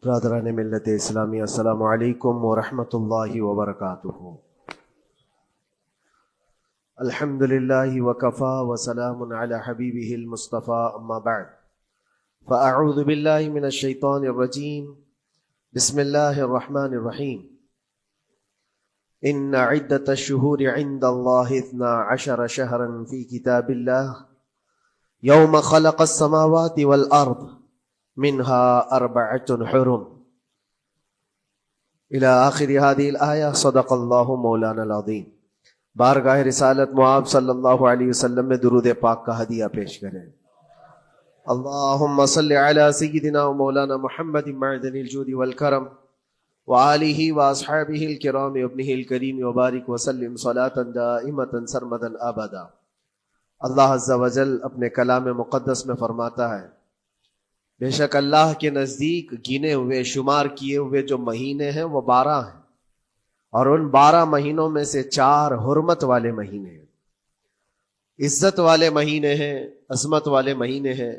برادران ملت اسلامی، السلام علیکم ورحمۃ اللہ وبرکاتہ۔ الحمد للہ وکفا وسلام علی حبیبہ المصطفیٰ، اما بعد فاعوذ باللہ من الشیطان الرجیم، بسم اللہ الرحمن الرحیم۔ ان عدۃ الشہور عند اللہ 12 شہرا فی کتاب اللہ یوم خلق السماوات والارض منها 4 حرم الى آخر هذه الآیہ۔ صدق اللہ مولانا العظیم۔ بارگاہ رسالت معاب صلی اللہ علیہ وسلم میں درود پاک کا ہدیہ پیش کریں۔ اللہم صل علی سیدنا و مولانا محمد معدن الجود والکرم وآلہ واصحابہ الکرام وابنہ الکریم وبارک وسلم صلاة دائمة سرمدا ابدا۔ اللہ عز و جل اپنے کلام مقدس میں فرماتا ہے، بے شک اللہ کے نزدیک گنے ہوئے شمار کیے ہوئے جو مہینے ہیں وہ 12 ہیں، اور ان 12 مہینوں میں سے 4 حرمت والے مہینے ہیں، عزت والے مہینے ہیں، عظمت والے مہینے ہیں۔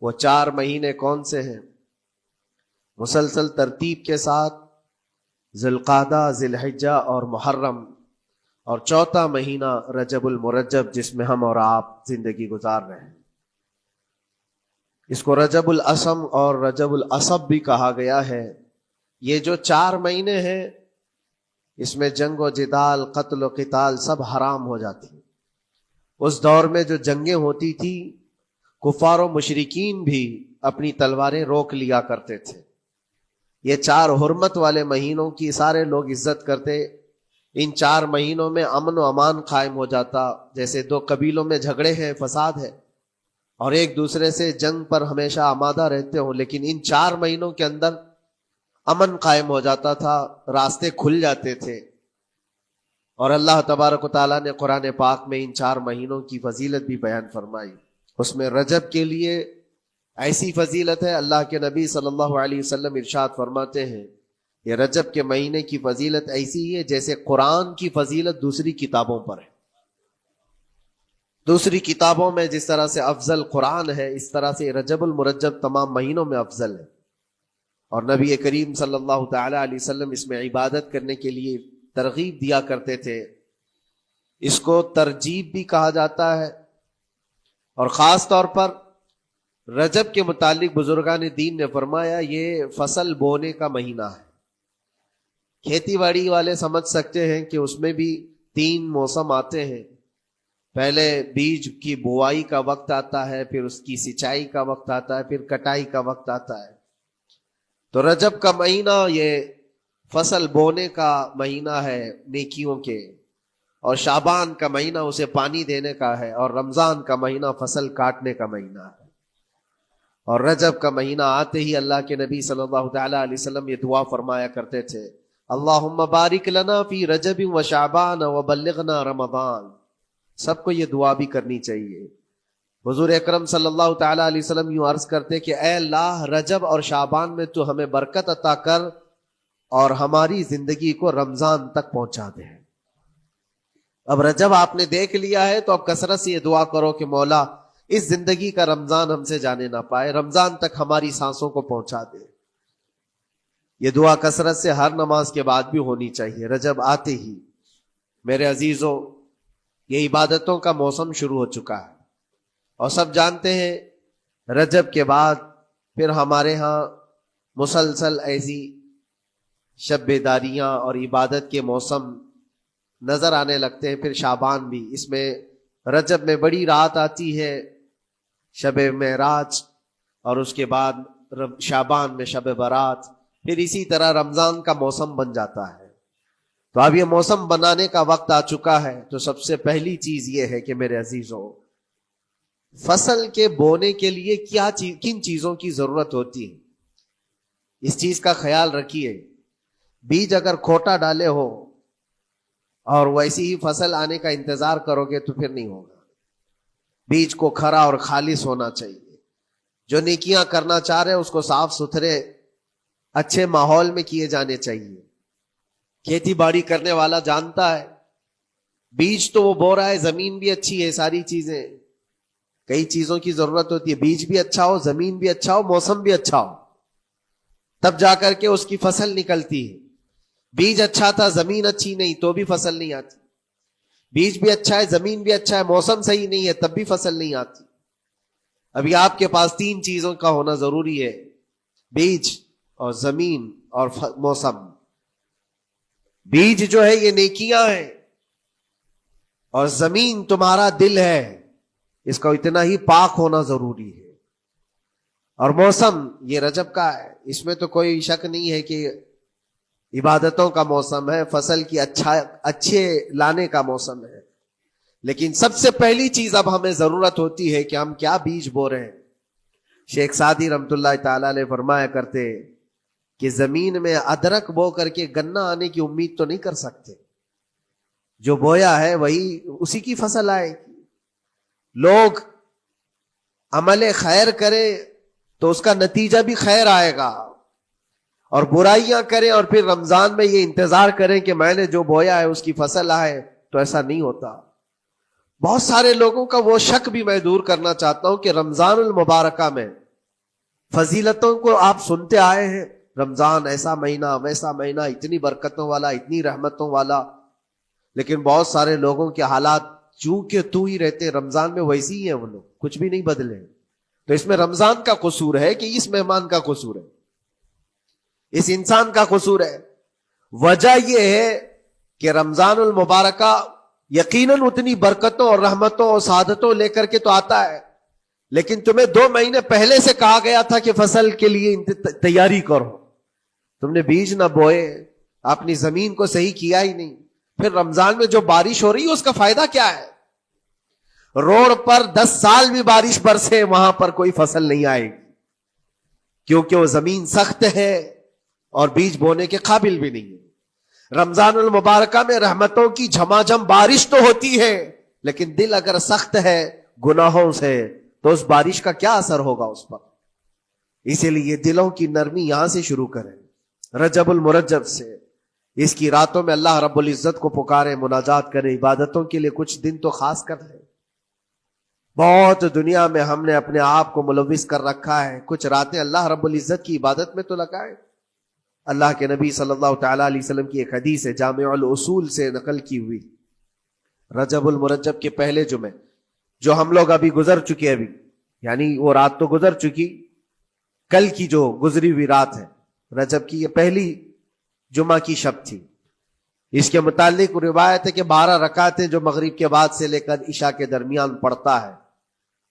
وہ 4 مہینے کون سے ہیں؟ مسلسل ترتیب کے ساتھ ذی القعدہ، ذی الحجہ اور محرم، اور 4تھا مہینہ رجب المرجب جس میں ہم اور آپ زندگی گزار رہے ہیں۔ اس کو رجب الاسم اور رجب الاسب بھی کہا گیا ہے۔ یہ جو 4 مہینے ہیں اس میں جنگ و جدال، قتل و قتال سب حرام ہو جاتی ہیں۔ اس دور میں جو جنگیں ہوتی تھی، کفار و مشرکین بھی اپنی تلواریں روک لیا کرتے تھے۔ یہ 4 حرمت والے مہینوں کی سارے لوگ عزت کرتے۔ ان 4 مہینوں میں امن و امان قائم ہو جاتا۔ جیسے 2 قبیلوں میں جھگڑے ہیں، فساد ہے، اور ایک دوسرے سے جنگ پر ہمیشہ آمادہ رہتے ہوں، لیکن ان 4 مہینوں کے اندر امن قائم ہو جاتا تھا، راستے کھل جاتے تھے۔ اور اللہ تبارک و تعالیٰ نے قرآن پاک میں ان 4 مہینوں کی فضیلت بھی بیان فرمائی۔ اس میں رجب کے لیے ایسی فضیلت ہے، اللہ کے نبی صلی اللہ علیہ وسلم ارشاد فرماتے ہیں، یہ رجب کے مہینے کی فضیلت ایسی ہے جیسے قرآن کی فضیلت دوسری کتابوں پر ہے۔ دوسری کتابوں میں جس طرح سے افضل قرآن ہے، اس طرح سے رجب المرجب تمام مہینوں میں افضل ہے۔ اور نبی کریم صلی اللہ تعالی علیہ وسلم اس میں عبادت کرنے کے لیے ترغیب دیا کرتے تھے۔ اس کو ترجیب بھی کہا جاتا ہے، اور خاص طور پر رجب کے متعلق بزرگان دین نے فرمایا یہ فصل بونے کا مہینہ ہے۔ کھیتی باڑی والے سمجھ سکتے ہیں کہ اس میں بھی 3 موسم آتے ہیں۔ پہلے بیج کی بوائی کا وقت آتا ہے، پھر اس کی سچائی کا وقت آتا ہے، پھر کٹائی کا وقت آتا ہے۔ تو رجب کا مہینہ یہ فصل بونے کا مہینہ ہے نیکیوں کے، اور شعبان کا مہینہ اسے پانی دینے کا ہے، اور رمضان کا مہینہ فصل کاٹنے کا مہینہ ہے۔ اور رجب کا مہینہ آتے ہی اللہ کے نبی صلی اللہ تعالی علیہ وسلم یہ دعا فرمایا کرتے تھے، اللہم بارک لنا فی رجب و شعبان وبلغنا رمضان۔ سب کو یہ دعا بھی کرنی چاہیے۔ حضور اکرم صلی اللہ تعالی علیہ وسلم یوں عرض کرتے کہ اے اللہ، رجب اور شعبان میں تو ہمیں برکت عطا کر اور ہماری زندگی کو رمضان تک پہنچا دے۔ اب رجب آپ نے دیکھ لیا ہے تو اب کثرت سے یہ دعا کرو کہ مولا اس زندگی کا رمضان ہم سے جانے نہ پائے، رمضان تک ہماری سانسوں کو پہنچا دے۔ یہ دعا کثرت سے ہر نماز کے بعد بھی ہونی چاہیے۔ رجب آتے ہی میرے عزیزوں یہ عبادتوں کا موسم شروع ہو چکا ہے، اور سب جانتے ہیں رجب کے بعد پھر ہمارے ہاں مسلسل ایسی شب بیداریاں اور عبادت کے موسم نظر آنے لگتے ہیں۔ پھر شعبان بھی، اس میں رجب میں بڑی رات آتی ہے، شب معراج، اور اس کے بعد شعبان میں شب برات، پھر اسی طرح رمضان کا موسم بن جاتا ہے۔ تو اب یہ موسم بنانے کا وقت آ چکا ہے۔ تو سب سے پہلی چیز یہ ہے کہ میرے عزیزوں، فصل کے بونے کے لیے کن چیزوں کی ضرورت ہوتی ہے، اس چیز کا خیال رکھیے۔ بیج اگر کھوٹا ڈالے ہو اور ویسی ہی فصل آنے کا انتظار کرو گے تو پھر نہیں ہوگا۔ بیج کو کھرا اور خالص ہونا چاہیے۔ جو نیکیاں کرنا چاہ رہے اس کو صاف ستھرے اچھے ماحول میں کیے جانے چاہیے۔ کھیتی باڑی کرنے والا جانتا ہے بیج تو وہ بو رہا ہے، زمین بھی اچھی ہے، ساری چیزیں، کئی چیزوں کی ضرورت ہوتی ہے، بیج بھی اچھا ہو، زمین بھی اچھا ہو، موسم بھی اچھا ہو۔ تب جا کر کے اس کی فصل نکلتی ہے. بیج اچھا تھا، زمین اچھی نہیں تو بھی فصل نہیں آتی. بیج بھی اچھا ہے، زمین بھی اچھا ہے، موسم صحیح نہیں ہے تب بھی فصل نہیں آتی. ابھی آپ کے پاس 3 چیزوں کا ہونا ضروری ہے: بیج اور زمین اور موسم. بیج جو ہے یہ نیکیاں ہیں، اور زمین تمہارا دل ہے، اس کا اتنا ہی پاک ہونا ضروری ہے. اور موسم یہ رجب کا ہے، اس میں تو کوئی شک نہیں ہے کہ عبادتوں کا موسم ہے، فصل کی اچھے لانے کا موسم ہے. لیکن سب سے پہلی چیز اب ہمیں ضرورت ہوتی ہے کہ ہم کیا بیج بو رہے ہیں. شیخ سعدی رحمت اللہ تعالی علیہ فرمایا کرتے کہ زمین میں ادرک بو کر کے گنا آنے کی امید تو نہیں کر سکتے. جو بویا ہے وہی اسی کی فصل آئے گی. لوگ عمل خیر کرے تو اس کا نتیجہ بھی خیر آئے گا، اور برائیاں کریں اور پھر رمضان میں یہ انتظار کریں کہ میں نے جو بویا ہے اس کی فصل آئے، تو ایسا نہیں ہوتا. بہت سارے لوگوں کا وہ شک بھی میں دور کرنا چاہتا ہوں کہ رمضان المبارکہ میں فضیلتوں کو آپ سنتے آئے ہیں، رمضان ایسا مہینہ ویسا مہینہ، اتنی برکتوں والا، اتنی رحمتوں والا، لیکن بہت سارے لوگوں کے حالات چونکہ تو ہی رہتے رمضان میں ویسے ہی ہیں، وہ لوگ کچھ بھی نہیں بدلے. تو اس میں رمضان کا قصور ہے کہ اس مہمان کا قصور ہے، اس انسان کا قصور ہے؟ وجہ یہ ہے کہ رمضان المبارکہ یقیناً اتنی برکتوں اور رحمتوں اور سعادتوں لے کر کے تو آتا ہے، لیکن تمہیں 2 مہینے پہلے سے کہا گیا تھا کہ فصل کے لیے تیاری کرو. تم نے بیج نہ بوئے، اپنی زمین کو صحیح کیا ہی نہیں. پھر رمضان میں جو بارش ہو رہی ہے اس کا فائدہ کیا ہے؟ روڈ پر 10 سال بھی بارش برسے وہاں پر کوئی فصل نہیں آئے گی، کیونکہ وہ زمین سخت ہے اور بیج بونے کے قابل بھی نہیں ہے. رمضان المبارکہ میں رحمتوں کی جھماجھم بارش تو ہوتی ہے، لیکن دل اگر سخت ہے گناہوں سے تو اس بارش کا کیا اثر ہوگا اس پر؟ اسی لیے دلوں کی نرمی یہاں سے شروع کریں، رجب المرجب سے. اس کی راتوں میں اللہ رب العزت کو پکاریں، مناجات کریں، عبادتوں کے لیے کچھ دن تو خاص کر لیں. بہت دنیا میں ہم نے اپنے آپ کو ملوث کر رکھا ہے، کچھ راتیں اللہ رب العزت کی عبادت میں تو لگائیں. اللہ کے نبی صلی اللہ تعالی علیہ وسلم کی ایک حدیث ہے، جامع الاصول سے نقل کی ہوئی، رجب المرجب کے پہلے جمعے جو ہم لوگ ابھی گزر چکے، ابھی یعنی وہ رات تو گزر چکی، کل کی جو گزری ہوئی رات ہے رجب کی، یہ پہلی جمعہ کی شب تھی. اس کے متعلق روایت ہے کہ 12 رکعتیں جو مغرب کے بعد سے لے کر عشاء کے درمیان پڑھتا ہے،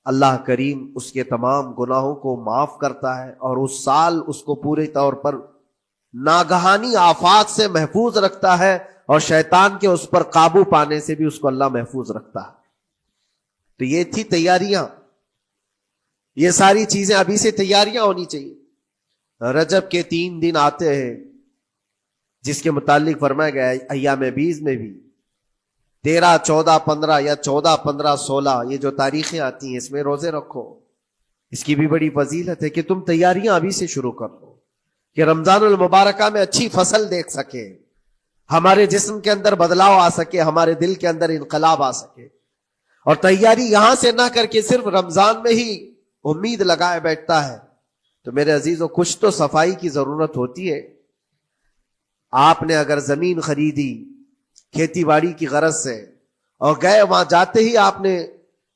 اللہ کریم اس کے تمام گناہوں کو معاف کرتا ہے، اور اس سال اس کو پورے طور پر ناگہانی آفات سے محفوظ رکھتا ہے، اور شیطان کے اس پر قابو پانے سے بھی اس کو اللہ محفوظ رکھتا ہے. تو یہ تھی تیاریاں، یہ ساری چیزیں ابھی سے تیاریاں ہونی چاہیے. رجب کے 3 دن آتے ہیں جس کے متعلق فرمایا گیا ہے ایام بیز میں بھی 13, 14, 15 یا 14, 15, 16 یہ جو تاریخیں آتی ہیں اس میں روزے رکھو. اس کی بھی بڑی فضیلت ہے کہ تم تیاریاں ابھی سے شروع کر دو کہ رمضان المبارکہ میں اچھی فصل دیکھ سکے، ہمارے جسم کے اندر بدلاؤ آ سکے، ہمارے دل کے اندر انقلاب آ سکے. اور تیاری یہاں سے نہ کر کے صرف رمضان میں ہی امید لگائے بیٹھتا ہے تو میرے عزیزوں کچھ تو صفائی کی ضرورت ہوتی ہے. آپ نے اگر زمین خریدی کھیتی باڑی کی غرض سے اور گئے، وہاں جاتے ہی آپ نے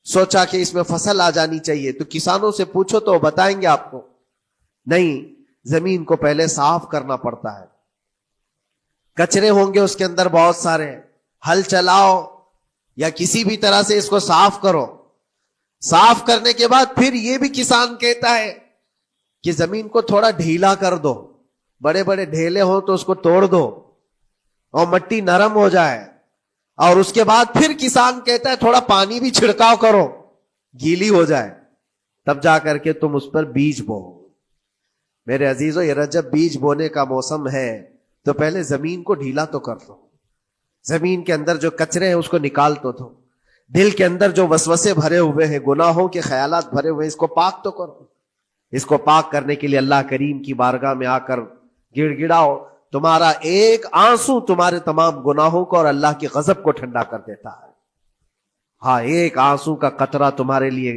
سوچا کہ اس میں فصل آ جانی چاہیے، تو کسانوں سے پوچھو تو بتائیں گے آپ کو نہیں، زمین کو پہلے صاف کرنا پڑتا ہے، کچرے ہوں گے اس کے اندر بہت سارے، ہل چلاؤ یا کسی بھی طرح سے اس کو صاف کرو. صاف کرنے کے بعد پھر یہ بھی کسان کہتا ہے کہ زمین کو تھوڑا ڈھیلا کر دو، بڑے بڑے ڈھیلے ہوں تو اس کو توڑ دو اور مٹی نرم ہو جائے. اور اس کے بعد پھر کسان کہتا ہے تھوڑا پانی بھی چھڑکاؤ کرو، گیلی ہو جائے، تب جا کر کے تم اس پر بیج بو. میرے عزیزو یہ رجب بیج بونے کا موسم ہے، تو پہلے زمین کو ڈھیلا تو کر دو، زمین کے اندر جو کچرے ہیں اس کو نکال تو دو، دل کے اندر جو وسوسے بھرے ہوئے ہیں، گناہوں کے خیالات بھرے ہوئے ہیں، اس کو پاک تو کرو. اس کو پاک کرنے کے لیے اللہ کریم کی بارگاہ میں آ کر گڑ گڑاؤ. تمہارا ایک آنسو تمہارے تمام گناہوں کو اور اللہ کی غضب کو ٹھنڈا کر دیتا ہے. ہاں، ایک آنسو کا قطرہ تمہارے لیے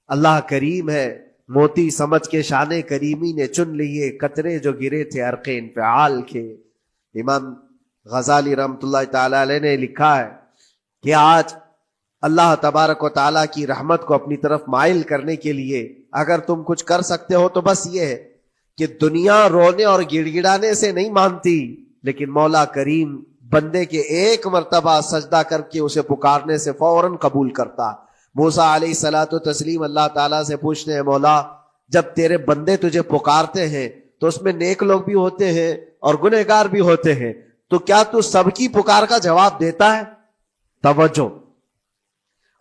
اللہ کریم ہے، موتی سمجھ کے شان کریمی نے چن لیے قطرے جو گرے تھے عرق انفعال کے. امام غزالی رحمۃ اللہ تعالی علیہ نے لکھا ہے کہ آج اللہ تبارک و تعالیٰ کی رحمت کو اپنی طرف مائل کرنے کے لیے اگر تم کچھ کر سکتے ہو تو بس یہ ہے کہ دنیا رونے اور گڑ گڑانے سے نہیں مانتی، لیکن مولا کریم بندے کے ایک مرتبہ سجدہ کر کے اسے پکارنے سے فوراً قبول کرتا. موسیٰ علیہ الصلوۃ والتسلیم اللہ تعالیٰ سے پوچھتے ہیں مولا جب تیرے بندے تجھے پکارتے ہیں تو اس میں نیک لوگ بھی ہوتے ہیں اور گنہگار بھی ہوتے ہیں، تو کیا تو سب کی پکار کا جواب دیتا ہے؟ توجہ،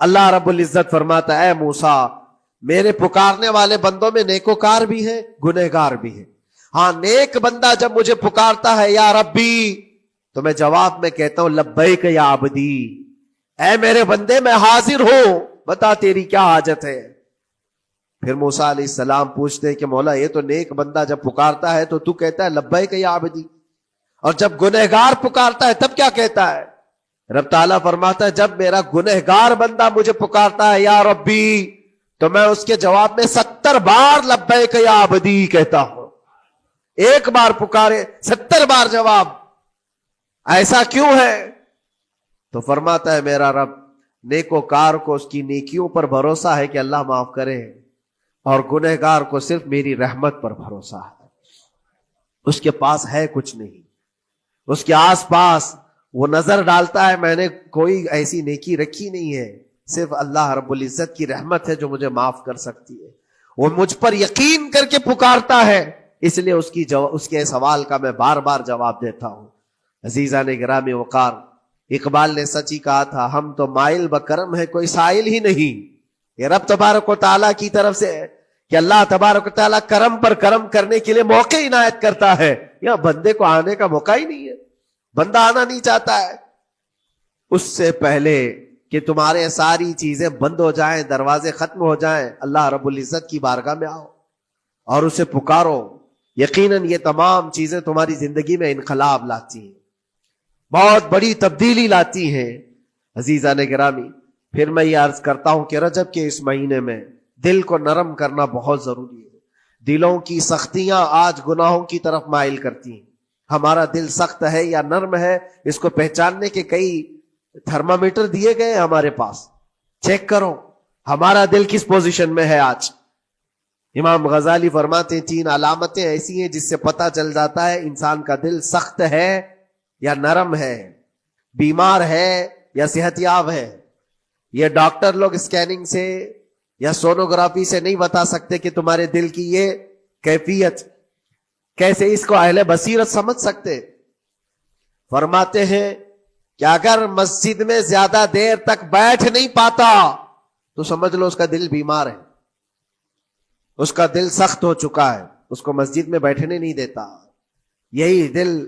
اللہ رب العزت فرماتا ہے اے موسیٰ میرے پکارنے والے بندوں میں نیکوکار بھی ہیں گنہگار بھی ہیں. ہاں نیک بندہ جب مجھے پکارتا ہے یا ربی تو میں جواب میں کہتا ہوں لبیک یا عبدی، اے میرے بندے میں حاضر ہوں، بتا تیری کیا حاجت ہے. پھر موسیٰ علیہ السلام پوچھتے ہیں کہ مولا یہ تو نیک بندہ جب پکارتا ہے تو کہتا ہے لبیک یا عبدی، اور جب گنہگار پکارتا ہے تب کیا کہتا ہے؟ رب تعالیٰ فرماتا ہے جب میرا گنہگار بندہ مجھے پکارتا ہے یا ربی تو میں اس کے جواب میں 70 بار لبیک یا عبدی کہتا ہوں. ایک بار پکارے 70 بار جواب. ایسا کیوں ہے؟ تو فرماتا ہے میرا رب نیکوکار کو اس کی نیکیوں پر بھروسہ ہے کہ اللہ معاف کرے، اور گنہگار کو صرف میری رحمت پر بھروسہ ہے. اس کے پاس ہے کچھ نہیں، اس کے آس پاس وہ نظر ڈالتا ہے میں نے کوئی ایسی نیکی رکھی نہیں ہے، صرف اللہ رب العزت کی رحمت ہے جو مجھے معاف کر سکتی ہے. وہ مجھ پر یقین کر کے پکارتا ہے، اس لیے اس کے سوال کا میں بار بار جواب دیتا ہوں. عزیزان گرامی وقار، اقبال نے سچ ہی کہا تھا ہم تو مائل بکرم ہے کوئی سائل ہی نہیں. یہ رب تبارک و تعالیٰ کی طرف سے ہے کہ اللہ تبارک و تعالیٰ کرم پر کرم کرنے کے لیے موقع عنایت کرتا ہے. یا بندے کو آنے کا موقع ہی نہیں ہے، بندہ آنا نہیں چاہتا ہے. اس سے پہلے کہ تمہارے ساری چیزیں بند ہو جائیں، دروازے ختم ہو جائیں، اللہ رب العزت کی بارگاہ میں آؤ اور اسے پکارو. یقیناً یہ تمام چیزیں تمہاری زندگی میں انقلاب لاتی ہیں، بہت بڑی تبدیلی لاتی ہیں. عزیزان گرامی، پھر میں یہ عرض کرتا ہوں کہ رجب کے اس مہینے میں دل کو نرم کرنا بہت ضروری ہے. دلوں کی سختیاں آج گناہوں کی طرف مائل کرتی ہیں. ہمارا دل سخت ہے یا نرم ہے اس کو پہچاننے کے کئی تھرمامیٹر دیے گئے ہیں ہمارے پاس. چیک کرو ہمارا دل کس پوزیشن میں ہے آج. امام غزالی فرماتے ہیں 3 علامتیں ایسی ہیں جس سے پتہ چل جاتا ہے انسان کا دل سخت ہے یا نرم ہے، بیمار ہے یا صحت یاب ہے. یہ ڈاکٹر لوگ اسکیننگ سے یا سونوگرافی سے نہیں بتا سکتے کہ تمہارے دل کی یہ کیفیت. کیسے اس کو اہل بصیرت سمجھ سکتے؟ فرماتے ہیں کہ اگر مسجد میں زیادہ دیر تک بیٹھ نہیں پاتا تو سمجھ لو اس کا دل بیمار ہے، اس کا دل سخت ہو چکا ہے، اس کو مسجد میں بیٹھنے نہیں دیتا. یہی دل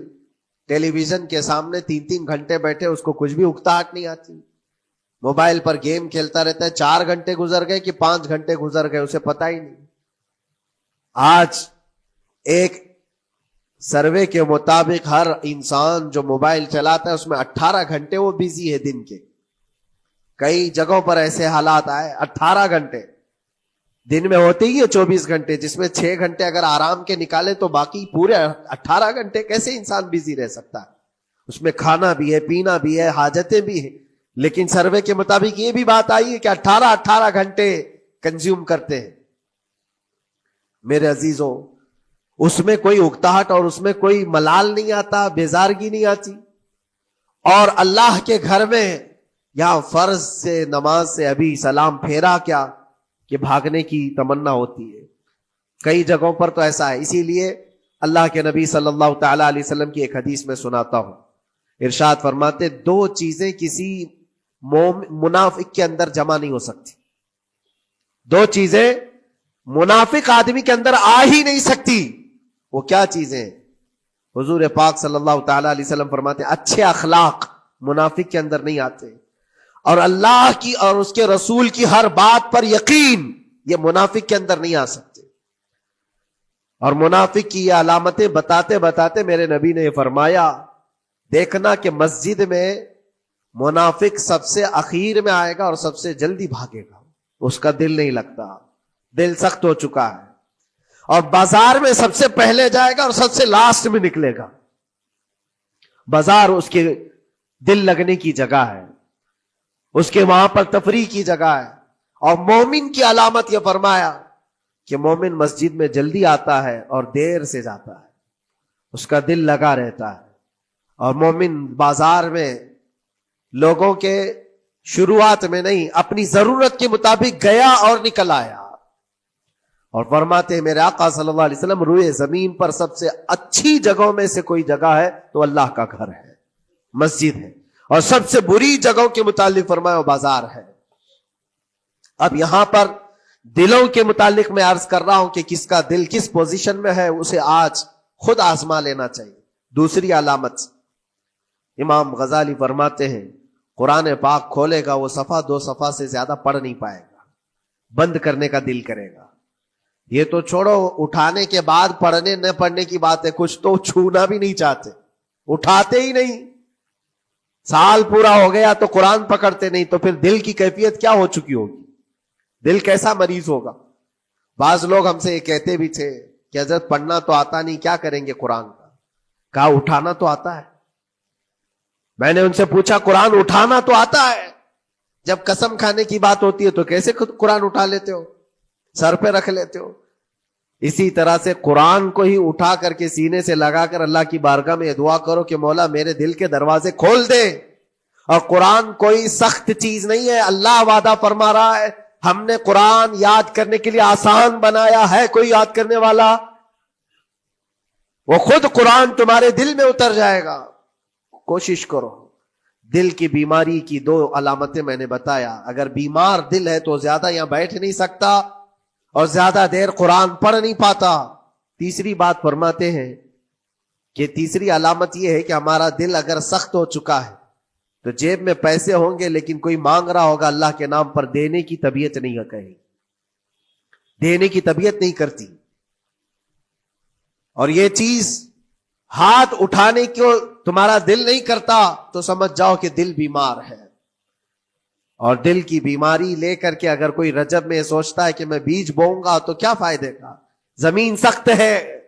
ٹیلی ویژن کے سامنے 3 گھنٹے بیٹھے اس کو کچھ بھی اکتاہٹ نہیں آتی، موبائل پر گیم کھیلتا رہتا ہے، 4 گھنٹے گزر گئے کہ 5 گھنٹے گزر گئے اسے پتہ ہی نہیں. آج ایک سروے کے مطابق ہر انسان جو موبائل چلاتا ہے اس میں 18 گھنٹے وہ بیزی ہے دن کے. کئی جگہوں پر ایسے حالات آئے 18 گھنٹے دن میں ہوتے ہی ہے 24 گھنٹے، جس میں 6 گھنٹے اگر آرام کے نکالے تو باقی پورے 18 گھنٹے کیسے انسان بیزی رہ سکتا ہے؟ اس میں کھانا بھی ہے، پینا بھی ہے، حاجتیں بھی ہیں. لیکن سروے کے مطابق یہ بھی بات آئی ہے کہ 18 گھنٹے کنزیوم کرتے ہیں. میرے عزیزوں، اس میں کوئی اکتاہٹ اور اس میں کوئی ملال نہیں آتا، بیزارگی نہیں آتی. اور اللہ کے گھر میں یہاں فرض سے نماز سے ابھی سلام پھیرا کیا کہ بھاگنے کی تمنا ہوتی ہے. کئی جگہوں پر تو ایسا ہے. اسی لیے اللہ کے نبی صلی اللہ تعالی علیہ وسلم کی ایک حدیث میں سناتا ہوں. ارشاد فرماتے 2 چیزیں کسی منافق کے اندر جمع نہیں ہو سکتی. 2 چیزیں منافق آدمی کے اندر آ ہی نہیں سکتی. وہ کیا چیزیں؟ حضور پاک صلی اللہ تعالی علیہ وسلم فرماتے اچھے اخلاق منافق کے اندر نہیں آتے، اور اللہ کی اور اس کے رسول کی ہر بات پر یقین یہ منافق کے اندر نہیں آ سکتے. اور منافق کی یہ علامتیں بتاتے بتاتے میرے نبی نے یہ فرمایا دیکھنا کہ مسجد میں منافق سب سے اخیر میں آئے گا اور سب سے جلدی بھاگے گا، اس کا دل نہیں لگتا. دل سخت ہو چکا ہے اور بازار میں سب سے پہلے جائے گا اور سب سے لاسٹ میں نکلے گا. بازار اس کے دل لگنے کی جگہ ہے, اس کے وہاں پر تفریح کی جگہ ہے. اور مومن کی علامت یہ فرمایا کہ مومن مسجد میں جلدی آتا ہے اور دیر سے جاتا ہے, اس کا دل لگا رہتا ہے. اور مومن بازار میں لوگوں کے شروعات میں نہیں, اپنی ضرورت کے مطابق گیا اور نکل آیا. اور فرماتے ہیں میرے آقا صلی اللہ علیہ وسلم, روئے زمین پر سب سے اچھی جگہوں میں سے کوئی جگہ ہے تو اللہ کا گھر ہے, مسجد ہے, اور سب سے بری جگہوں کے متعلق فرمایا وہ بازار ہے. اب یہاں پر دلوں کے متعلق میں عرض کر رہا ہوں کہ کس کا دل کس پوزیشن میں ہے, اسے آج خود آزما لینا چاہیے. دوسری علامت, امام غزالی فرماتے ہیں قرآن پاک کھولے گا وہ صفحہ 2 صفحہ سے زیادہ پڑھ نہیں پائے گا, بند کرنے کا دل کرے گا. یہ تو چھوڑو اٹھانے کے بعد پڑھنے نہ پڑھنے کی بات ہے, کچھ تو چھونا بھی نہیں چاہتے, اٹھاتے ہی نہیں. سال پورا ہو گیا تو قرآن پکڑتے نہیں, تو پھر دل کی کیفیت کیا ہو چکی ہوگی, دل کیسا مریض ہوگا. بعض لوگ ہم سے یہ کہتے بھی تھے کہ حضرت پڑھنا تو آتا نہیں, کیا کریں گے قرآن کا. کہا اٹھانا تو آتا ہے. میں نے ان سے پوچھا قرآن اٹھانا تو آتا ہے, جب قسم کھانے کی بات ہوتی ہے تو کیسے قرآن اٹھا لیتے ہو, سر پہ رکھ لیتے ہو. اسی طرح سے قرآن کو ہی اٹھا کر کے سینے سے لگا کر اللہ کی بارگاہ میں دعا کرو کہ مولا میرے دل کے دروازے کھول دے. اور قرآن کوئی سخت چیز نہیں ہے, اللہ وعدہ فرما رہا ہے ہم نے قرآن یاد کرنے کے لیے آسان بنایا ہے. کوئی یاد کرنے والا, وہ خود قرآن تمہارے دل میں اتر جائے گا. کوشش کرو. دل کی بیماری کی 2 علامتیں میں نے بتایا. اگر بیمار دل ہے تو زیادہ یہاں بیٹھ نہیں سکتا اور زیادہ دیر قرآن پڑھ نہیں پاتا. تیسری بات فرماتے ہیں کہ تیسری علامت یہ ہے کہ ہمارا دل اگر سخت ہو چکا ہے تو جیب میں پیسے ہوں گے لیکن کوئی مانگ رہا ہوگا اللہ کے نام پر, دینے کی طبیعت نہیں کہیں, دینے کی طبیعت نہیں کرتی. اور یہ چیز ہاتھ اٹھانے کو تمہارا دل نہیں کرتا تو سمجھ جاؤ کہ دل بیمار ہے. اور دل کی بیماری لے کر کے اگر کوئی رجب میں سوچتا ہے کہ میں بیج بوؤں گا تو کیا فائدے کا, زمین سخت ہے,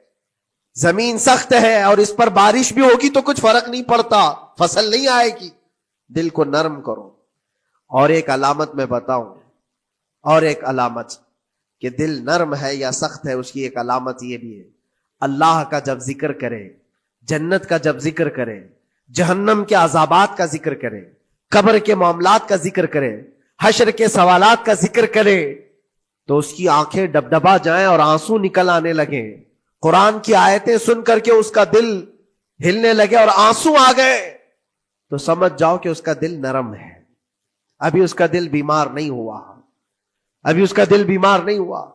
زمین سخت ہے اور اس پر بارش بھی ہوگی تو کچھ فرق نہیں پڑتا, فصل نہیں آئے گی. دل کو نرم کرو. اور ایک علامت میں بتاؤں, اور ایک علامت کہ دل نرم ہے یا سخت ہے, اس کی ایک علامت یہ بھی ہے, اللہ کا جب ذکر کرے, جنت کا جب ذکر کرے, جہنم کے عذابات کا ذکر کرے, قبر کے معاملات کا ذکر کرے, حشر کے سوالات کا ذکر کرے, تو اس کی آنکھیں ڈبڈبا جائیں اور آنسو نکل آنے لگے. قرآن کی آیتیں سن کر کے اس کا دل ہلنے لگے اور آنسو آ گئے تو سمجھ جاؤ کہ اس کا دل نرم ہے. ابھی اس کا دل بیمار نہیں ہوا, ابھی اس کا دل بیمار نہیں ہوا.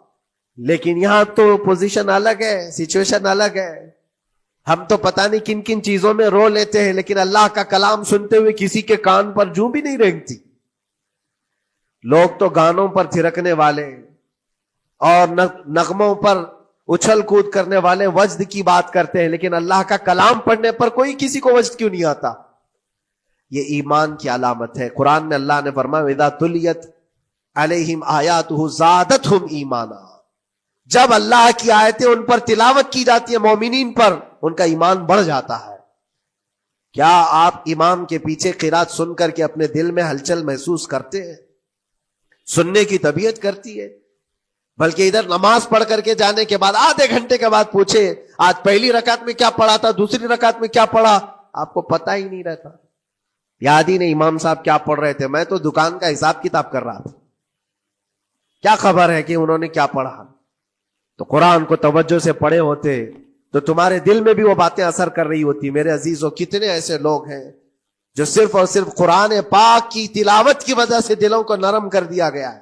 لیکن یہاں تو پوزیشن الگ ہے, سچویشن الگ ہے. ہم تو پتہ نہیں کن کن چیزوں میں رو لیتے ہیں, لیکن اللہ کا کلام سنتے ہوئے کسی کے کان پر جوں بھی نہیں رینگتی. لوگ تو گانوں پر تھرکنے والے اور نغموں پر اچھل کود کرنے والے وجد کی بات کرتے ہیں, لیکن اللہ کا کلام پڑھنے پر کوئی کسی کو وجد کیوں نہیں آتا. یہ ایمان کی علامت ہے. قرآن میں اللہ نے فرمایا اذا تلیت علیہم آیاتہ زادتہم ایمانا, جب اللہ کی آیتیں ان پر تلاوت کی جاتی ہے مومنین پر, ان کا ایمان بڑھ جاتا ہے. کیا آپ امام کے پیچھے قرات سن کر کے اپنے دل میں ہلچل محسوس کرتے ہیں؟ سننے کی طبیعت کرتی ہے. بلکہ ادھر نماز پڑھ کر کے جانے کے بعد آدھے گھنٹے کے بعد پوچھے آج پہلی رکعت میں کیا پڑھا تھا, دوسری رکعت میں کیا پڑھا, آپ کو پتہ ہی نہیں رہتا. یاد ہی نہیں امام صاحب کیا پڑھ رہے تھے, میں تو دکان کا حساب کتاب کر رہا تھا, کیا خبر ہے کہ انہوں نے کیا پڑھا. تو قرآن کو توجہ سے پڑھے ہوتے تو تمہارے دل میں بھی وہ باتیں اثر کر رہی ہوتی. میرے عزیزوں, کتنے ایسے لوگ ہیں جو صرف اور صرف قرآن پاک کی تلاوت کی وجہ سے دلوں کو نرم کر دیا گیا ہے.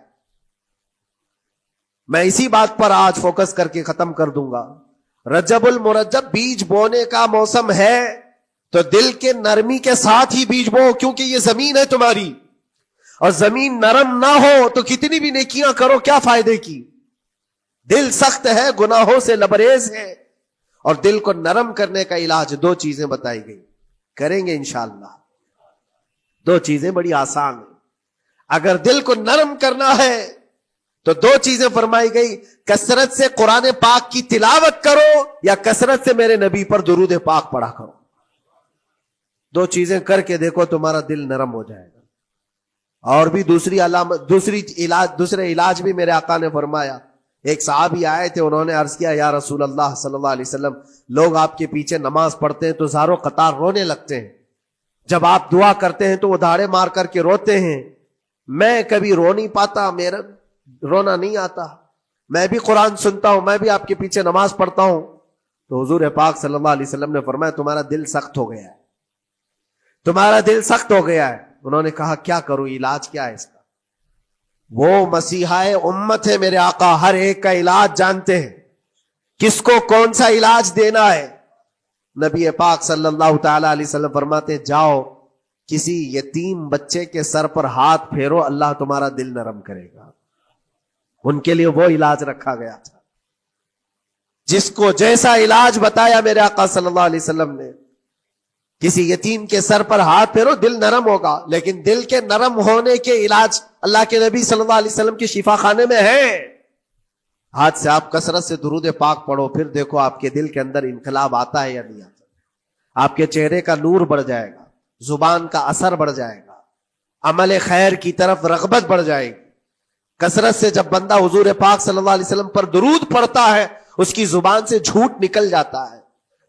میں اسی بات پر آج فوکس کر کے ختم کر دوں گا. رجب المرجب بیج بونے کا موسم ہے تو دل کے نرمی کے ساتھ ہی بیج بو, کیونکہ یہ زمین ہے تمہاری, اور زمین نرم نہ ہو تو کتنی بھی نیکیاں کرو کیا فائدے کی. دل سخت ہے, گناہوں سے لبریز ہے, اور دل کو نرم کرنے کا علاج 2 چیزیں بتائی گئی, کریں گے انشاءاللہ. 2 چیزیں بڑی آسان ہیں. اگر دل کو نرم کرنا ہے تو دو چیزیں فرمائی گئی، کثرت سے قرآن پاک کی تلاوت کرو یا کثرت سے میرے نبی پر درود پاک پڑھا کرو. دو چیزیں کر کے دیکھو، تمہارا دل نرم ہو جائے گا. اور بھی دوسری علامت، دوسرے علاج بھی میرے آقا نے فرمایا. ایک صحابی آئے تھے، انہوں نے عرض کیا یا رسول اللہ صلی اللہ علیہ وسلم، لوگ آپ کے پیچھے نماز پڑھتے ہیں تو زاروں قطار رونے لگتے ہیں، جب آپ دعا کرتے ہیں تو وہ دھاڑے مار کر کے روتے ہیں. میں کبھی رو نہیں پاتا، میرا رونا نہیں آتا، میں بھی قرآن سنتا ہوں، میں بھی آپ کے پیچھے نماز پڑھتا ہوں. تو حضور پاک صلی اللہ علیہ وسلم نے فرمایا تمہارا دل سخت ہو گیا ہے، تمہارا دل سخت ہو گیا ہے. انہوں نے کہا کیا کروں، علاج کیا ہے اس کا؟ وہ مسیحا امت ہے میرے آقا، ہر ایک کا علاج جانتے ہیں، کس کو کون سا علاج دینا ہے. نبی پاک صلی اللہ تعالی علیہ وسلم فرماتے ہیں جاؤ کسی یتیم بچے کے سر پر ہاتھ پھیرو، اللہ تمہارا دل نرم کرے گا. ان کے لیے وہ علاج رکھا گیا تھا. جس کو جیسا علاج بتایا میرے آقا صلی اللہ علیہ وسلم نے، کسی یتیم کے سر پر ہاتھ پھیرو، دل نرم ہوگا. لیکن دل کے نرم ہونے کے علاج اللہ کے نبی صلی اللہ علیہ وسلم کی شفا خانے میں ہے. ہاتھ سے آپ کثرت سے درود پاک پڑھو، پھر دیکھو آپ کے دل کے اندر انقلاب آتا ہے یا نہیں آتا. آپ کے چہرے کا نور بڑھ جائے گا، زبان کا اثر بڑھ جائے گا، عمل خیر کی طرف رغبت بڑھ جائے گی. کثرت سے جب بندہ حضور پاک صلی اللہ علیہ وسلم پر درود پڑھتا ہے، اس کی زبان سے جھوٹ نکل جاتا ہے،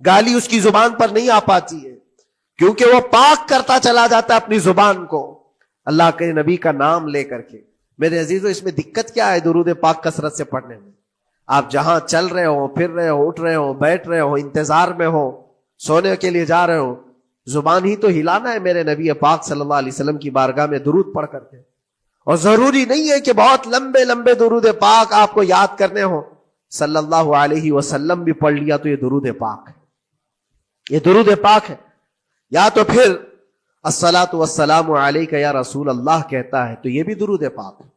گالی اس کی زبان پر نہیں آ پاتی ہے، کیونکہ وہ پاک کرتا چلا جاتا ہے اپنی زبان کو اللہ کے نبی کا نام لے کر کے. میرے عزیزو، اس میں دقت کیا ہے درود پاک کثرت سے پڑھنے میں؟ آپ جہاں چل رہے ہو، پھر رہے ہو، اٹھ رہے ہو، بیٹھ رہے ہو، انتظار میں ہو، سونے کے لیے جا رہے ہو، زبان ہی تو ہلانا ہے میرے نبی پاک صلی اللہ علیہ وسلم کی بارگاہ میں درود پڑھ کر کے. اور ضروری نہیں ہے کہ بہت لمبے لمبے درود پاک آپ کو یاد کرنے ہو. صلی اللہ علیہ وسلم بھی پڑھ لیا تو یہ درود پاک ہے، یہ درود پاک ہے. یا تو پھر الصلاۃ والسلام علیک یا رسول اللہ کہتا ہے تو یہ بھی درود پاک ہے.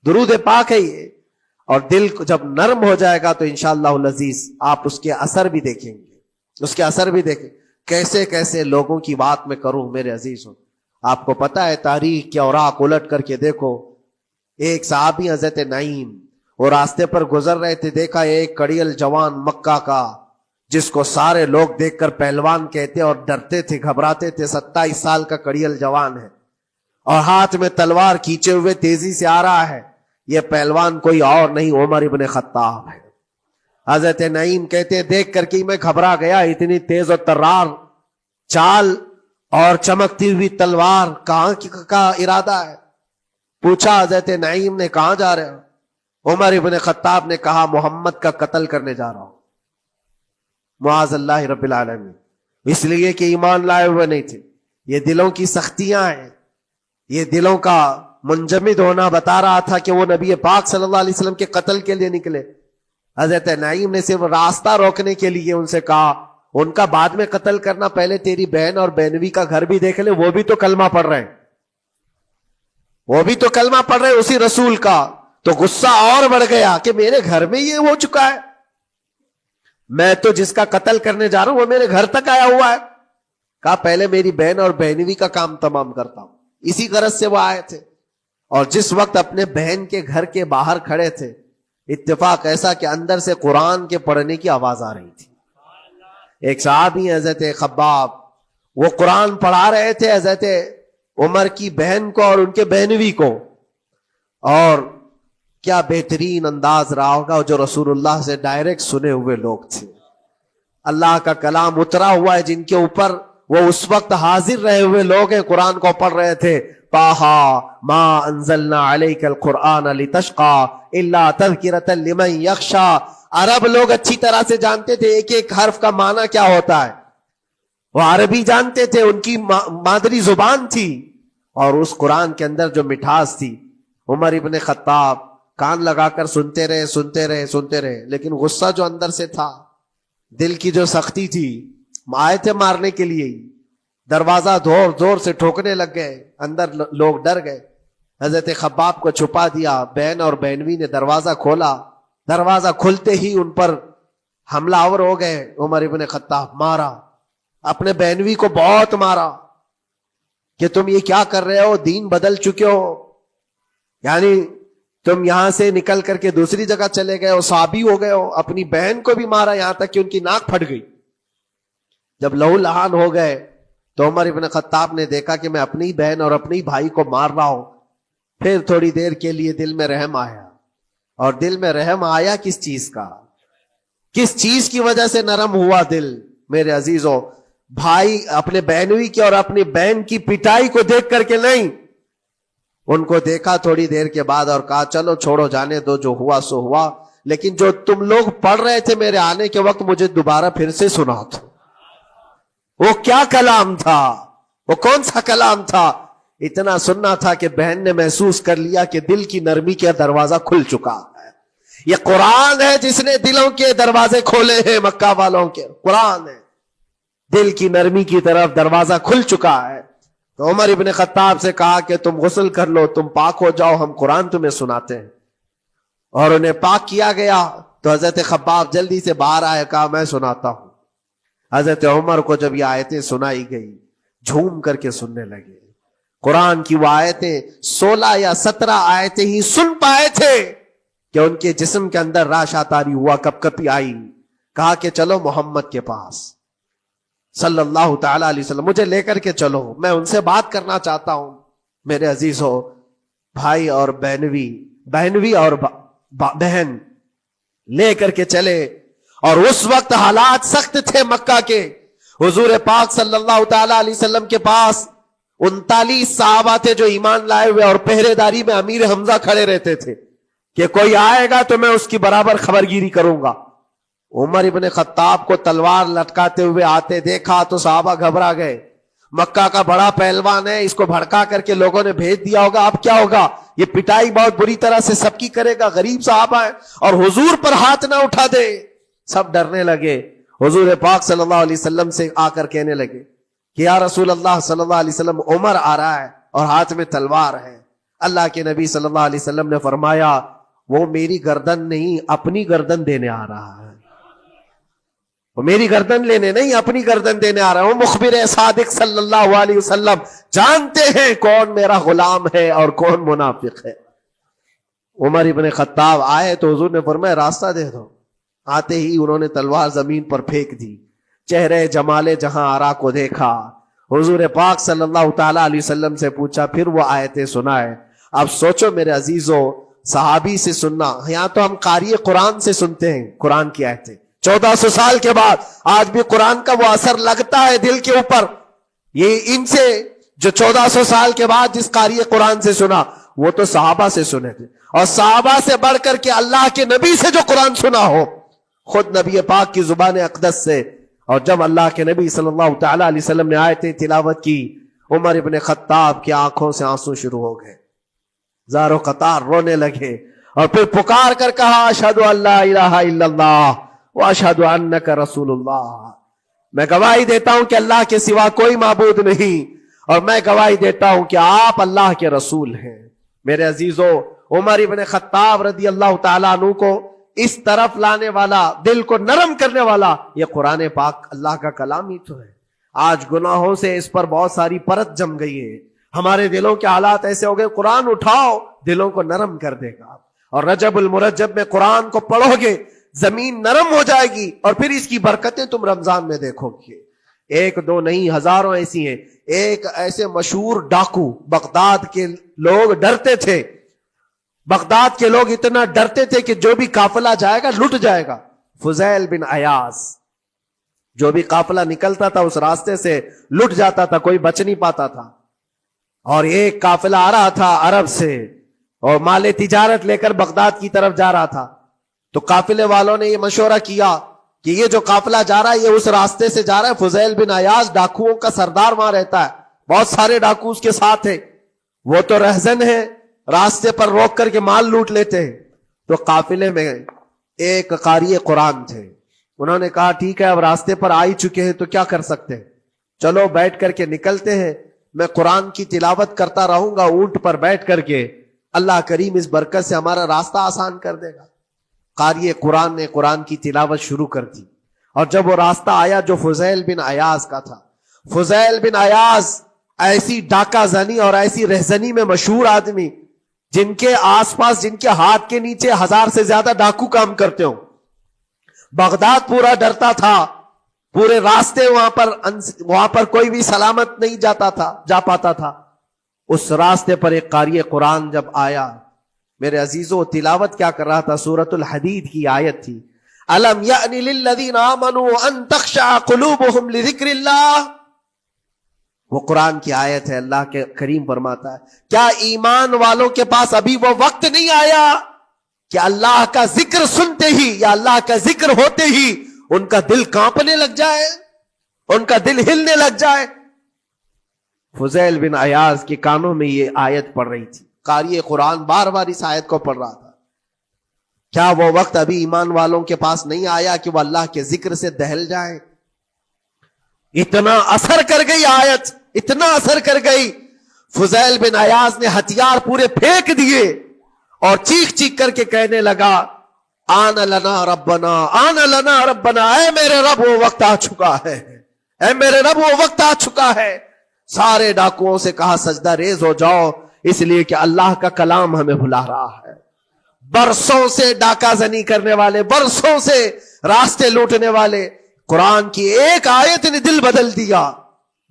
درود پاک ہے یہ. اور دل کو جب نرم ہو جائے گا تو انشاءاللہ العزیز آپ اس کے اثر بھی دیکھیں گے، اس کے اثر بھی دیکھیں. کیسے کیسے لوگوں کی بات میں کروں میرے عزیزوں. آپ کو پتا ہے تاریخ کے اوراق الٹ کر کے دیکھو. ایک صحابی حضرت نعیم، وہ راستے پر گزر رہے تھے، دیکھا ایک کڑیل جوان مکہ کا، جس کو سارے لوگ دیکھ کر پہلوان کہتے اور ڈرتے تھے، گھبراتے تھے. 27 سال کا کڑیل جوان ہے اور ہاتھ میں تلوار کھینچے ہوئے تیزی سے آ رہا ہے. یہ پہلوان کوئی اور نہیں عمر ابن خطاب ہے. حضرت نعیم کہتے دیکھ کر کے میں گھبرا گیا، اتنی تیز و ترار چال اور چمکتی ہوئی تلوار، کہاں کا ارادہ ہے؟ پوچھا حضرت نعیم نے کہاں جا رہے ہو؟ عمر ابن خطاب نے کہا محمد کا قتل کرنے جا رہا ہوں. معاذ اللہ رب العالمین. اس لیے کہ ایمان لائے ہوئے نہیں تھے. یہ دلوں کی سختیاں ہیں، یہ دلوں کا منجمد ہونا بتا رہا تھا کہ وہ نبی پاک صلی اللہ علیہ وسلم کے قتل کے لیے نکلے. حضرت نعیم نے صرف راستہ روکنے کے لیے ان سے کہا ان کا بعد میں قتل کرنا، پہلے تیری بہن اور بہنوی کا گھر بھی دیکھ لے، وہ بھی تو کلمہ پڑھ رہے ہیں، وہ بھی تو کلمہ پڑھ رہے ہیں اسی رسول کا. تو غصہ اور بڑھ گیا کہ میرے گھر میں یہ ہو چکا ہے، میں تو جس کا قتل کرنے جا رہا ہوں وہ میرے گھر تک آیا ہوا ہے. کہا پہلے میری بہن اور بہنوی کا کام تمام کرتا ہوں. اسی غرض سے وہ آئے تھے. اور جس وقت اپنے بہن کے گھر کے باہر کھڑے تھے، اتفاق ایسا کہ اندر سے قرآن کے پڑھنے کی آواز آ رہی تھی. ایک صحابی حضرت خباب، وہ قرآن پڑھا رہے تھے حضرت عمر کی بہن کو اور ان کے بہنوی کو. اور کیا بہترین انداز رہا ہوگا، جو رسول اللہ سے ڈائریکٹ سنے ہوئے لوگ تھے. اللہ کا کلام اترا ہوا ہے جن کے اوپر، وہ اس وقت حاضر رہے ہوئے لوگ ہیں، قرآن کو پڑھ رہے تھے. طٰہٰ ما انزلنا علیک القرآن لتشقی الا تذکرۃ لمن یخشی. عرب لوگ اچھی طرح سے جانتے تھے ایک ایک حرف کا معنی کیا ہوتا ہے، وہ عربی جانتے تھے، ان کی مادری زبان تھی. اور اس قرآن کے اندر جو مٹھاس تھی، عمر ابن خطاب کان لگا کر سنتے رہے سنتے رہے سنتے رہے. لیکن غصہ جو اندر سے تھا، دل کی جو سختی تھی، آئے تھے مارنے کے لیے، دروازہ زور زور سے ٹھوکنے لگ گئے. اندر لوگ ڈر گئے. حضرت خباب کو چھپا دیا. بہن اور بہنوی نے دروازہ کھولا. دروازہ کھلتے ہی ان پر حملہ آور ہو گئے. عمر ابن خطاب مارا، اپنے بہنوی کو بہت مارا کہ تم یہ کیا کر رہے ہو، دین بدل چکے ہو، یعنی تم یہاں سے نکل کر کے دوسری جگہ چلے گئے ہو، صحابی ہو گئے ہو، اپنی بہن کو بھی مارا یہاں تک کہ ان کی ناک پھٹ گئی. جب لہو لہان ہو گئے تو عمر ابن خطاب نے دیکھا کہ میں اپنی بہن اور اپنی بھائی کو مار رہا ہوں. پھر تھوڑی دیر کے لیے دل میں رحم آیا. اور دل میں رحم آیا کس چیز کا؟ کس چیز کی وجہ سے نرم ہوا دل؟ میرے عزیزوں، بھائی اپنے بہنوئی کی اور اپنی بہن کی پٹائی کو دیکھ کر کے نہیں، ان کو دیکھا تھوڑی دیر کے بعد اور کہا چلو چھوڑو جانے دو، جو ہوا سو ہوا، لیکن جو تم لوگ پڑھ رہے تھے میرے آنے کے وقت مجھے دوبارہ پھر سے سنا تھا. وہ کیا کلام تھا؟ وہ کون سا کلام تھا؟ اتنا سننا تھا کہ بہن نے محسوس کر لیا کہ دل کی نرمی کا دروازہ کھل چکا ہے. یہ قرآن ہے جس نے دلوں کے دروازے کھولے ہیں. مکہ والوں کے قرآن ہے، دل کی نرمی کی طرف دروازہ کھل چکا ہے. تو عمر ابن خطاب سے کہا کہ تم غسل کر لو، تم پاک ہو جاؤ، ہم قرآن تمہیں سناتے ہیں. اور انہیں پاک کیا گیا. تو حضرت خباب جلدی سے باہر آئے، کہا میں سناتا ہوں. حضرت عمر کو جب یہ آیتیں سنائی گئی جھوم کر کے سننے لگے. قرآن کی وہ آیتیں 16 یا 17 آیتیں ہی سن پائے تھے کہ ان کے جسم کے اندر راشا تاری ہوا، کپ کپی آئی. کہا کہ چلو محمد کے پاس صلی اللہ تعالی علیہ وسلم، مجھے لے کر کے چلو، میں ان سے بات کرنا چاہتا ہوں. میرے عزیزو، بھائی اور بہنوی اور بہن لے کر کے چلے. اور اس وقت حالات سخت تھے مکہ کے. حضور پاک صلی اللہ تعالی علیہ وسلم کے پاس 39 صحابہ تھے جو ایمان لائے ہوئے، اور پہرے داری میں امیر حمزہ کھڑے رہتے تھے کہ کوئی آئے گا تو میں اس کی برابر خبرگیری کروں گا. عمر ابن خطاب کو تلوار لٹکاتے ہوئے آتے دیکھا تو صحابہ گھبرا گئے. مکہ کا بڑا پہلوان ہے، اس کو بھڑکا کر کے لوگوں نے بھیج دیا ہوگا، اب کیا ہوگا؟ یہ پٹائی بہت بری طرح سے سب کی کرے گا. غریب صحابہ ہے اور حضور پر ہاتھ نہ اٹھا دے. سب ڈرنے لگے. حضور پاک صلی اللہ علیہ وسلم سے آ کر کہنے لگے کہ یا رسول اللہ صلی اللہ علیہ وسلم، عمر آ رہا ہے اور ہاتھ میں تلوار ہے. اللہ کے نبی صلی اللہ علیہ وسلم نے فرمایا وہ میری گردن نہیں، اپنی گردن دینے آ رہا ہے. وہ میری گردن لینے نہیں، اپنی گردن دینے آ رہا ہے. وہ مخبر صادق صلی اللہ علیہ وسلم جانتے ہیں کون میرا غلام ہے اور کون منافق ہے. عمر ابن خطاب آئے تو حضور نے فرمایا راستہ دے دو. آتے ہی انہوں نے تلوار زمین پر پھینک دی. چہرے جمالے جہاں آرا کو دیکھا. حضور پاک صلی اللہ تعالی علیہ وسلم سے پوچھا، پھر وہ آیتیں سنائے. اب سوچو میرے عزیزو، صحابی سے سننا، یہاں تو ہم قاری قرآن سے سنتے ہیں قرآن کی آیتیں. 1400 سال کے بعد آج بھی قرآن کا وہ اثر لگتا ہے دل کے اوپر. یہ ان سے جو 1400 سال کے بعد جس قاری قرآن سے سنا وہ تو صحابہ سے سنے تھے، اور صحابہ سے بڑھ کر کے اللہ کے نبی سے جو قرآن سنا ہو، خود نبی پاک کی زبان اقدس سے. اور جب اللہ کے نبی صلی اللہ تعالی علیہ وسلم نے آیتیں تلاوت کی، عمر ابن خطاب کی آنکھوں سے آنسو شروع ہو گئے. زارو قطار رونے لگے اور پھر پکار کر کہا اشہد ان لا الہ الا اللہ واشہد انک رسول اللہ. میں گواہی دیتا ہوں کہ اللہ کے سوا کوئی معبود نہیں، اور میں گواہی دیتا ہوں کہ آپ اللہ کے رسول ہیں. میرے عزیزو، عمر ابن خطاب رضی اللہ تعالیٰ عنہ کو اس طرف لانے والا، دل کو نرم کرنے والا، یہ قرآن پاک اللہ کا کلام ہی تو ہے. آج گناہوں سے اس پر بہت ساری پرت جم گئی ہے. ہمارے دلوں کے حالات ایسے ہو گئے، قرآن اٹھاؤ دلوں کو نرم کر دے گا. اور رجب المرجب میں قرآن کو پڑھو گے زمین نرم ہو جائے گی، اور پھر اس کی برکتیں تم رمضان میں دیکھو گے. ایک دو نہیں، ہزاروں ایسی ہیں. ایک ایسے مشہور ڈاکو، بغداد کے لوگ ڈرتے تھے. بغداد کے لوگ اتنا ڈرتے تھے کہ جو بھی قافلہ جائے گا لٹ جائے گا. فضیل بن عیاض، جو بھی قافلہ نکلتا تھا اس راستے سے لٹ جاتا تھا، کوئی بچ نہیں پاتا تھا. اور ایک قافلہ آ رہا تھا عرب سے اور مال تجارت لے کر بغداد کی طرف جا رہا تھا. تو قافلے والوں نے یہ مشورہ کیا کہ یہ جو قافلہ جا رہا ہے یہ اس راستے سے جا رہا ہے. فضیل بن عیاض ڈاکوؤں کا سردار وہاں رہتا ہے، بہت سارے ڈاکو اس کے ساتھ ہیں، وہ تو رہزن ہے، راستے پر روک کر کے مال لوٹ لیتے ہیں. تو قافلے میں ایک قاری قرآن تھے. انہوں نے کہا ٹھیک ہے اب راستے پر آ ہی چکے ہیں تو کیا کر سکتے ہیں، چلو بیٹھ کر کے نکلتے ہیں. میں قرآن کی تلاوت کرتا رہوں گا اونٹ پر بیٹھ کر کے، اللہ کریم اس برکت سے ہمارا راستہ آسان کر دے گا. قاری قرآن نے قرآن کی تلاوت شروع کر دی. اور جب وہ راستہ آیا جو فضیل بن عیاض کا تھا، فضیل بن عیاض ایسی ڈاکہ زنی اور ایسی رہزنی میں مشہور آدمی جن کے آس پاس، جن کے ہاتھ کے نیچے 1000 سے زیادہ ڈاکو کام کرتے ہوں. بغداد پورا ڈرتا تھا، پورے راستے وہاں پر کوئی بھی سلامت نہیں جا پاتا تھا. اس راستے پر ایک قاری قرآن جب آیا، میرے عزیزوں تلاوت کیا کر رہا تھا؟ سورۃ الحدید کی آیت تھی، الم یأن للذین آمنوا ان تخشع قلوبهم لذکر اللہ. وہ قرآن کی آیت ہے. اللہ کے کریم فرماتا ہے کیا ایمان والوں کے پاس ابھی وہ وقت نہیں آیا کہ اللہ کا ذکر سنتے ہی یا اللہ کا ذکر ہوتے ہی ان کا دل کانپنے لگ جائے، ان کا دل ہلنے لگ جائے؟ فضیل بن عیاض کے کانوں میں یہ آیت پڑھ رہی تھی. قاری قرآن بار بار اس آیت کو پڑھ رہا تھا. کیا وہ وقت ابھی ایمان والوں کے پاس نہیں آیا کہ وہ اللہ کے ذکر سے دہل جائیں؟ اتنا اثر کر گئی آیت، اتنا اثر کر گئی. فضیل بن عیاض نے ہتھیار پورے پھینک دیے اور چیخ چیخ کر کے کہنے لگا آن لنا ربنا، آن لنا ربنا، اے میرے رب وہ وقت آ چکا ہے، اے میرے رب وہ وقت آ چکا ہے. سارے ڈاکوؤں سے کہا سجدہ ریز ہو جاؤ، اس لیے کہ اللہ کا کلام ہمیں بلا رہا ہے. برسوں سے ڈاکہ زنی کرنے والے، برسوں سے راستے لوٹنے والے، قرآن کی ایک آیت نے دل بدل دیا.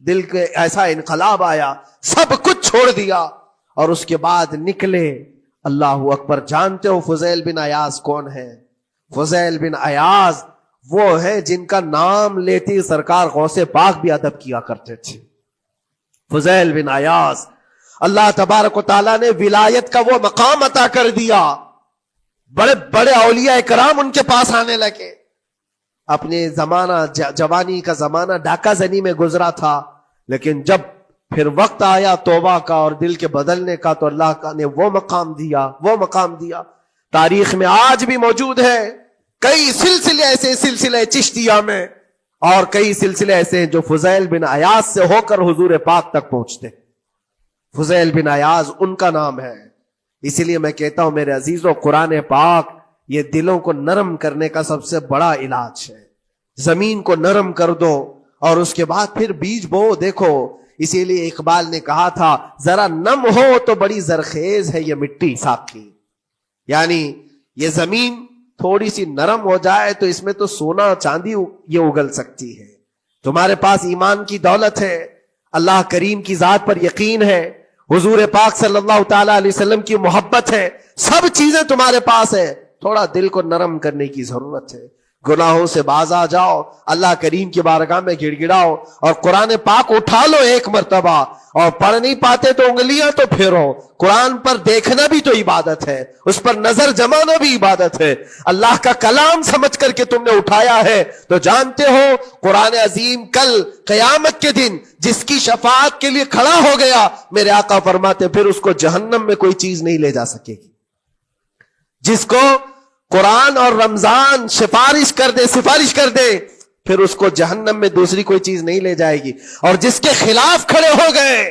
دل کے ایسا انقلاب آیا، سب کچھ چھوڑ دیا اور اس کے بعد نکلے. اللہ اکبر. جانتے ہو فضیل بن عیاض کون ہے؟ فضیل بن عیاض وہ ہے جن کا نام لیتی سرکار غوث پاک بھی ادب کیا کرتے تھے. فضیل بن عیاض اللہ تبارک و تعالیٰ نے ولایت کا وہ مقام عطا کر دیا. بڑے بڑے اولیاء کرام ان کے پاس آنے لگے. اپنے زمانہ جوانی کا زمانہ ڈاکہ زنی میں گزرا تھا، لیکن جب پھر وقت آیا توبہ کا اور دل کے بدلنے کا تو اللہ نے وہ مقام دیا. تاریخ میں آج بھی موجود ہے کئی سلسلے ایسے، سلسلے چشتیہ میں، اور کئی سلسلے ایسے ہیں جو فضیل بن عیاض سے ہو کر حضور پاک تک پہنچتے. فضیل بن عیاض ان کا نام ہے. اسی لیے میں کہتا ہوں میرے عزیزوں، قرآن پاک یہ دلوں کو نرم کرنے کا سب سے بڑا علاج ہے. زمین کو نرم کر دو اور اس کے بعد پھر بیج بو. دیکھو اسی لیے اقبال نے کہا تھا ذرا نم ہو تو بڑی زرخیز ہے یہ مٹی ساقی. یعنی یہ زمین تھوڑی سی نرم ہو جائے تو اس میں تو سونا چاندی یہ اگل سکتی ہے. تمہارے پاس ایمان کی دولت ہے، اللہ کریم کی ذات پر یقین ہے، حضور پاک صلی اللہ تعالی علیہ وسلم کی محبت ہے، سب چیزیں تمہارے پاس ہے. تھوڑا دل کو نرم کرنے کی ضرورت ہے. گناہوں سے باز آ جاؤ، اللہ کریم کی بارگاہ میں گڑ گڑاؤ اور قرآن پاک اٹھا لو ایک مرتبہ. اور پڑھ نہیں پاتے تو انگلیاں تو پھیرو. قرآن پر دیکھنا بھی تو عبادت ہے، اس پر نظر جمانا بھی عبادت ہے. اللہ کا کلام سمجھ کر کے تم نے اٹھایا ہے تو جانتے ہو قرآن عظیم کل قیامت کے دن جس کی شفاعت کے لیے کھڑا ہو گیا، میرے آقا فرماتے پھر اس کو جہنم میں کوئی چیز نہیں لے جا سکے گی. جس کو قرآن اور رمضان سفارش کر دے پھر اس کو جہنم میں دوسری کوئی چیز نہیں لے جائے گی. اور جس کے خلاف کھڑے ہو گئے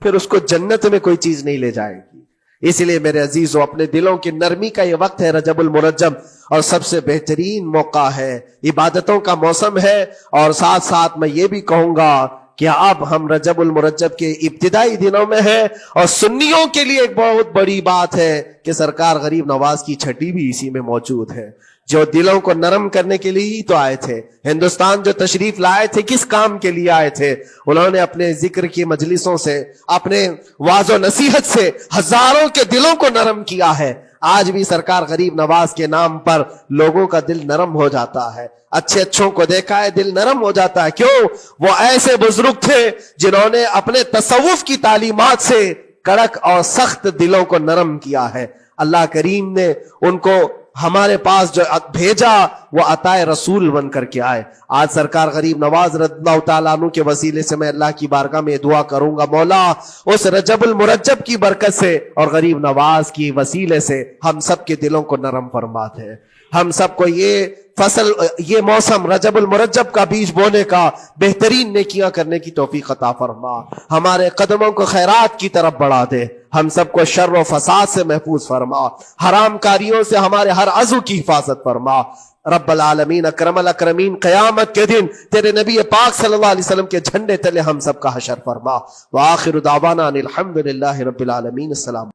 پھر اس کو جنت میں کوئی چیز نہیں لے جائے گی. اس لیے میرے عزیزو اپنے دلوں کی نرمی کا یہ وقت ہے رجب المرجب، اور سب سے بہترین موقع ہے، عبادتوں کا موسم ہے. اور ساتھ ساتھ میں یہ بھی کہوں گا کہ اب ہم رجب المرجب کے ابتدائی دنوں میں ہیں، اور سنیوں کے لیے ایک بہت بڑی بات ہے کہ سرکار غریب نواز کی چھٹی بھی اسی میں موجود ہے، جو دلوں کو نرم کرنے کے لیے ہی تو آئے تھے. ہندوستان جو تشریف لائے تھے کس کام کے لیے آئے تھے؟ انہوں نے اپنے ذکر کی مجلسوں سے، اپنے واعظ و نصیحت سے ہزاروں کے دلوں کو نرم کیا ہے. آج بھی سرکار غریب نواز کے نام پر لوگوں کا دل نرم ہو جاتا ہے. اچھے اچھوں کو دیکھا ہے دل نرم ہو جاتا ہے. کیوں؟ وہ ایسے بزرگ تھے جنہوں نے اپنے تصوف کی تعلیمات سے کڑک اور سخت دلوں کو نرم کیا ہے. اللہ کریم نے ان کو ہمارے پاس جو بھیجا وہ عطائے رسول بن کر کے آئے. آج سرکار غریب نواز رضی اللہ تعالیٰ عنہ کے وسیلے سے میں اللہ کی بارگاہ میں دعا کروں گا، مولا اس رجب المرجب کی برکت سے اور غریب نواز کی وسیلے سے ہم سب کے دلوں کو نرم فرما دے. ہم سب کو یہ فصل، یہ موسم رجب المرجب کا بیج بونے کا، بہترین نیکیاں کرنے کی توفیق عطا فرما. ہمارے قدموں کو خیرات کی طرف بڑھا دے. ہم سب کو شر و فساد سے محفوظ فرما. حرام کاریوں سے ہمارے ہر عضو کی حفاظت فرما. رب العالمین اکرم الاکرمین قیامت کے دن تیرے نبی پاک صلی اللہ علیہ وسلم کے جھنڈے تلے ہم سب کا حشر فرما. وآخر دعوانا ان الحمد للہ رب العالمین. السلام.